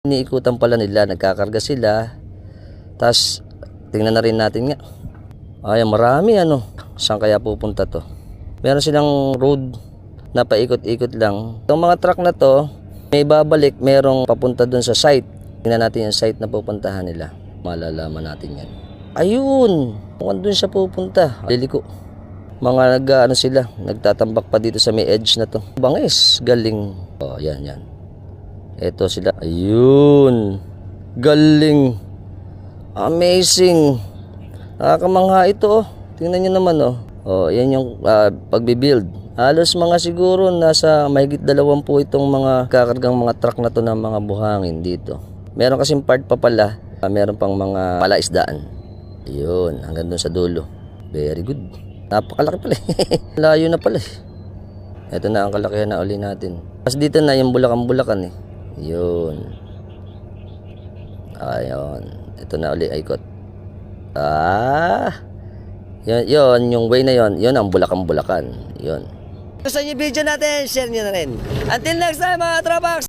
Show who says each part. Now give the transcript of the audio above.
Speaker 1: Iniikutan pala nila, nagkakarga sila. Tapos tingnan na rin natin nga. Ay, marami ano. Saan kaya pupunta to? Meron silang road na paikot-ikot lang. Itong mga truck na to, may babalik, merong papunta dun sa site. Tingnan natin yung site na pupuntahan nila. Malalaman natin yan. Ayun! Mukhang dun siya pupunta. Liliko. Mga ano sila, nagtatambak pa dito sa may edge na to. Bangis, galing. Oh, yan. Ito sila. Ayun. Galing. Amazing. Nakakamangha ito oh. Tingnan nyo naman oh. Oh, yan yung pagbibuild. Halos mga siguro nasa mahigit 20 itong mga kakargang mga truck na to ng mga buhangin dito. Meron kasing part pa pala. Meron pang mga palaisdaan. Ayun, hanggang dun sa dulo. Very good. Napakalaki pala. Layo na pala. Ito na ang kalakihan na uli natin. Tapos dito na yung Bulacan eh. Yun. Ayun. Ito na uli ikot. Yun, yung way na yun. Yun ang Bulacan. Yun. Gusto nyo yung video natin, share nyo na rin. Until next time mga Tropax!